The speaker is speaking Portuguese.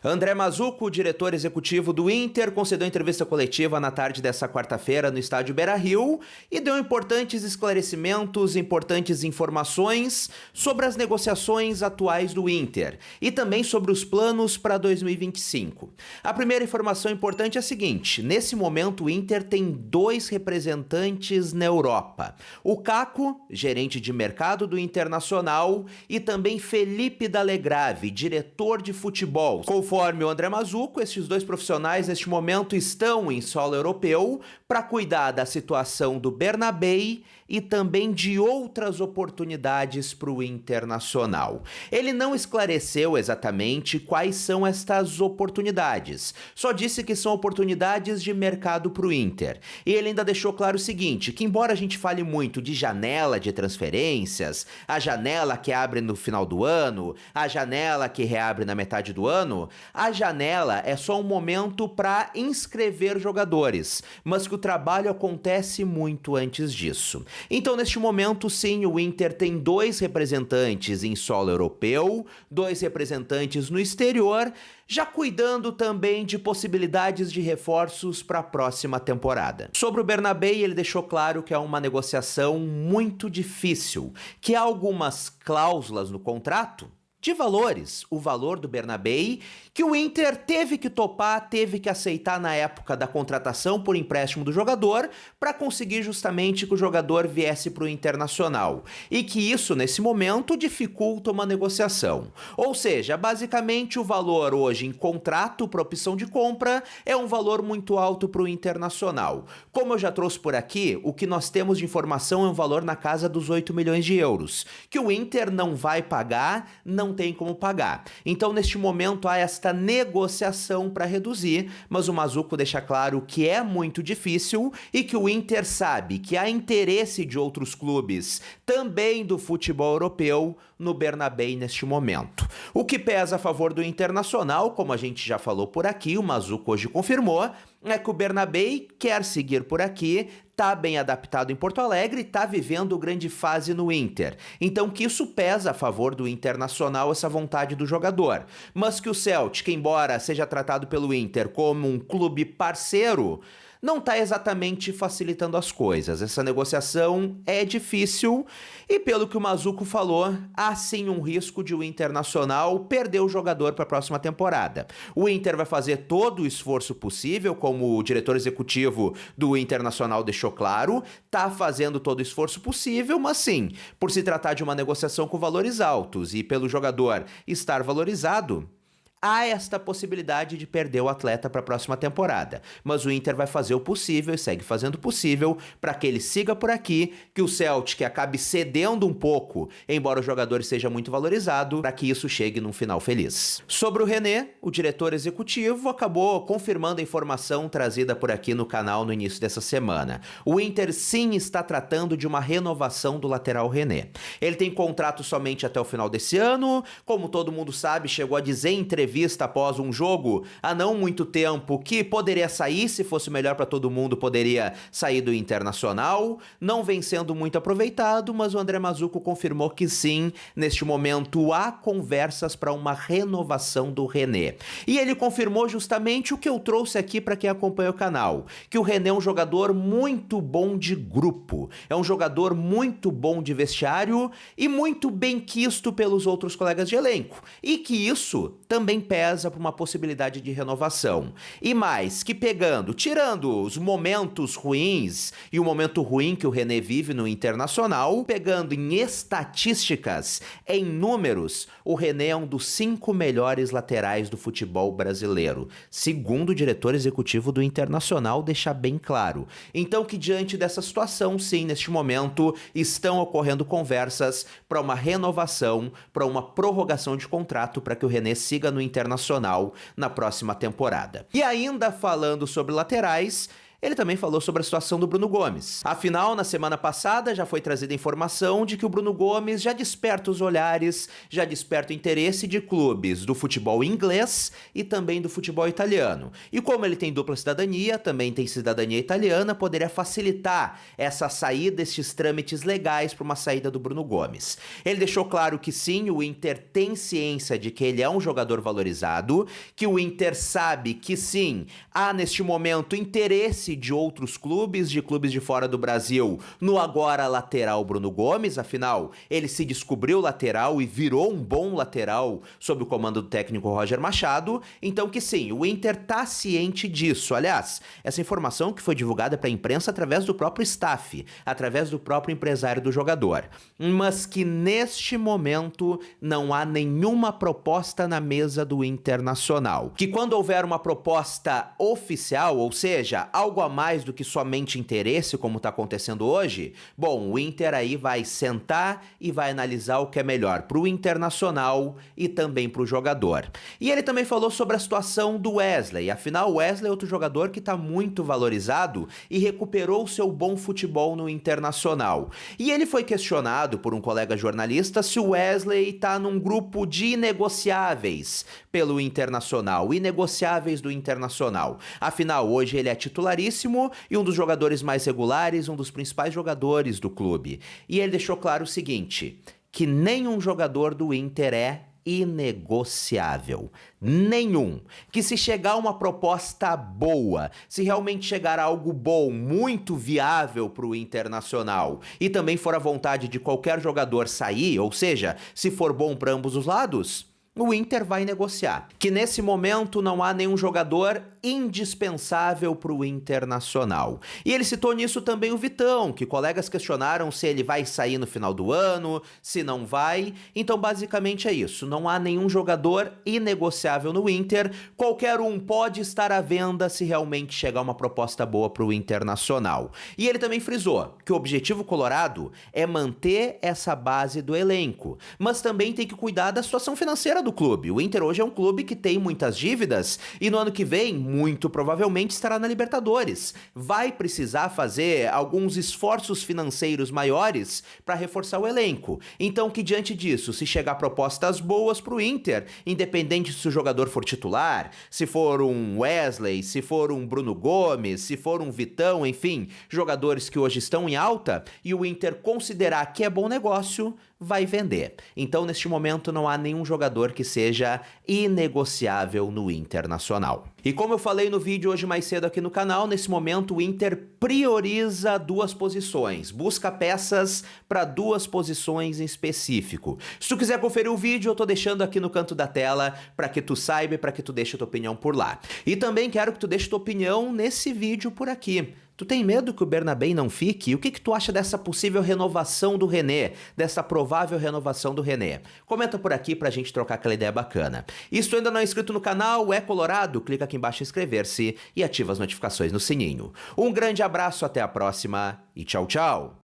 André Mazzuco, diretor executivo do Inter, concedeu entrevista coletiva na tarde dessa quarta-feira no estádio Beira-Rio e deu importantes esclarecimentos, importantes informações sobre as negociações atuais do Inter e também sobre os planos para 2025. A primeira informação importante é a seguinte: nesse momento o Inter tem 2 representantes na Europa. O Caco, gerente de mercado do Internacional, e também Felipe Dallegrave, diretor de futebol. Conforme o André Mazzuco, esses 2 profissionais neste momento estão em solo europeu para cuidar da situação do Bernabéu e também de outras oportunidades para o Internacional. Ele não esclareceu exatamente quais são estas oportunidades, só disse que são oportunidades de mercado para o Inter. E ele ainda deixou claro o seguinte, que embora a gente fale muito de janela de transferências, a janela que abre no final do ano, a janela que reabre na metade do ano, a janela é só um momento para inscrever jogadores, mas que o trabalho acontece muito antes disso. Então, neste momento, sim, o Inter tem 2 representantes em solo europeu, 2 representantes no exterior, já cuidando também de possibilidades de reforços para a próxima temporada. Sobre o Bernabéu, ele deixou claro que é uma negociação muito difícil, que há algumas cláusulas no contrato de valores, o valor do Bernabéu, que o Inter teve que topar, teve que aceitar na época da contratação por empréstimo do jogador para conseguir justamente que o jogador viesse para o Internacional. E que isso, nesse momento, dificulta uma negociação. Ou seja, basicamente o valor hoje em contrato para opção de compra é um valor muito alto para o Internacional. Como eu já trouxe por aqui, o que nós temos de informação é um valor na casa dos 8 milhões de euros, que o Inter não vai pagar, não tem como pagar. Então, neste momento, há esta negociação para reduzir, mas o Mazzuco deixa claro que é muito difícil e que o Inter sabe que há interesse de outros clubes, também do futebol europeu, no Bernabéu neste momento. O que pesa a favor do Internacional, como a gente já falou por aqui, o Mazzuco hoje confirmou, é que o Bernabéu quer seguir por aqui, tá bem adaptado em Porto Alegre e tá vivendo grande fase no Inter. Então que isso pesa a favor do Internacional, essa vontade do jogador. Mas que o Celtic, embora seja tratado pelo Inter como um clube parceiro, não está exatamente facilitando as coisas. Essa negociação é difícil e, pelo que o Mazzuco falou, há sim um risco de o Internacional perder o jogador para a próxima temporada. O Inter vai fazer todo o esforço possível, como o diretor executivo do Internacional deixou claro, está fazendo todo o esforço possível, mas sim, por se tratar de uma negociação com valores altos e pelo jogador estar valorizado, há esta possibilidade de perder o atleta para a próxima temporada, mas o Inter vai fazer o possível e segue fazendo o possível para que ele siga por aqui, que o Celtic acabe cedendo um pouco, embora o jogador seja muito valorizado, para que isso chegue num final feliz. Sobre o René, o diretor executivo acabou confirmando a informação trazida por aqui no canal no início dessa semana. O Inter sim está tratando de uma renovação do lateral René. Ele tem contrato somente até o final desse ano, como todo mundo sabe, chegou a dizer em entrevista após um jogo há não muito tempo que poderia sair, se fosse melhor para todo mundo, poderia sair do Internacional. Não vem sendo muito aproveitado, mas o André Mazzuco confirmou que sim, neste momento há conversas para uma renovação do René. E ele confirmou justamente o que eu trouxe aqui para quem acompanha o canal, que o René é um jogador muito bom de grupo, é um jogador muito bom de vestiário e muito bem quisto pelos outros colegas de elenco, e que isso também pesa para uma possibilidade de renovação. E mais, que tirando os momentos ruins e o momento ruim que o René vive no Internacional, pegando em estatísticas, em números, o René é um dos 5 melhores laterais do futebol brasileiro, segundo o diretor executivo do Internacional deixa bem claro. Então que diante dessa situação, sim, neste momento, estão ocorrendo conversas para uma renovação, para uma prorrogação de contrato para que o René siga no Internacional na próxima temporada. E ainda falando sobre laterais, Ele também falou sobre a situação do Bruno Gomes. Afinal, na semana passada já foi trazida a informação de que o Bruno Gomes já desperta os olhares, já desperta o interesse de clubes do futebol inglês e também do futebol italiano. E como ele tem dupla cidadania, também tem cidadania italiana, poderia facilitar essa saída, estes trâmites legais para uma saída do Bruno Gomes. Ele deixou claro que sim, o Inter tem ciência de que ele é um jogador valorizado, que o Inter sabe que sim, há neste momento interesse de outros clubes, de clubes de fora do Brasil, no agora lateral Bruno Gomes. Afinal, ele se descobriu lateral e virou um bom lateral sob o comando do técnico Roger Machado. Então que sim, o Inter tá ciente disso. Aliás, essa informação que foi divulgada para a imprensa através do próprio staff, através do próprio empresário do jogador. Mas que neste momento não há nenhuma proposta na mesa do Internacional. Que quando houver uma proposta oficial, ou seja, algo a mais do que somente interesse, como está acontecendo hoje, bom, o Inter aí vai sentar e vai analisar o que é melhor para o Internacional e também para o jogador. E ele também falou sobre a situação do Wesley. Afinal, o Wesley é outro jogador que está muito valorizado e recuperou seu bom futebol no Internacional. E ele foi questionado por um colega jornalista se o Wesley está num grupo de inegociáveis pelo Internacional, inegociáveis do Internacional. Afinal, hoje ele é titularíssimo e um dos jogadores mais regulares, um dos principais jogadores do clube. E ele deixou claro o seguinte, que nenhum jogador do Inter é inegociável. Nenhum. Que se chegar uma proposta boa, se realmente chegar algo bom, muito viável para o Internacional, e também for a vontade de qualquer jogador sair, ou seja, se for bom para ambos os lados, o Inter vai negociar. Que nesse momento não há nenhum jogador indispensável para o Internacional. E ele citou nisso também o Vitão, que colegas questionaram se ele vai sair no final do ano, se não vai. Então basicamente é isso, não há nenhum jogador inegociável no Inter, qualquer um pode estar à venda se realmente chegar uma proposta boa para o Internacional. E ele também frisou que o objetivo colorado é manter essa base do elenco, mas também tem que cuidar da situação financeira do clube. O Inter hoje é um clube que tem muitas dívidas e no ano que vem, muito provavelmente, estará na Libertadores. Vai precisar fazer alguns esforços financeiros maiores para reforçar o elenco. Então que diante disso, se chegar propostas boas para o Inter, independente se o jogador for titular, se for um Wesley, se for um Bruno Gomes, se for um Vitão, enfim, jogadores que hoje estão em alta, e o Inter considerar que é bom negócio, vai vender. Então, neste momento, não há nenhum jogador que seja inegociável no Internacional. E como eu falei no vídeo hoje mais cedo aqui no canal, nesse momento o Inter prioriza duas posições, busca peças para duas posições em específico. Se tu quiser conferir o vídeo, eu tô deixando aqui no canto da tela para que tu saiba e para que tu deixe a tua opinião por lá. E também quero que tu deixe tua opinião nesse vídeo por aqui. Tu tem medo que o Bernabé não fique? O que tu acha dessa possível renovação do René? Dessa provável renovação do René? Comenta por aqui pra gente trocar aquela ideia bacana. E se tu ainda não é inscrito no canal, é colorado, clica aqui embaixo em inscrever-se e ativa as notificações no sininho. Um grande abraço, até a próxima e tchau, tchau!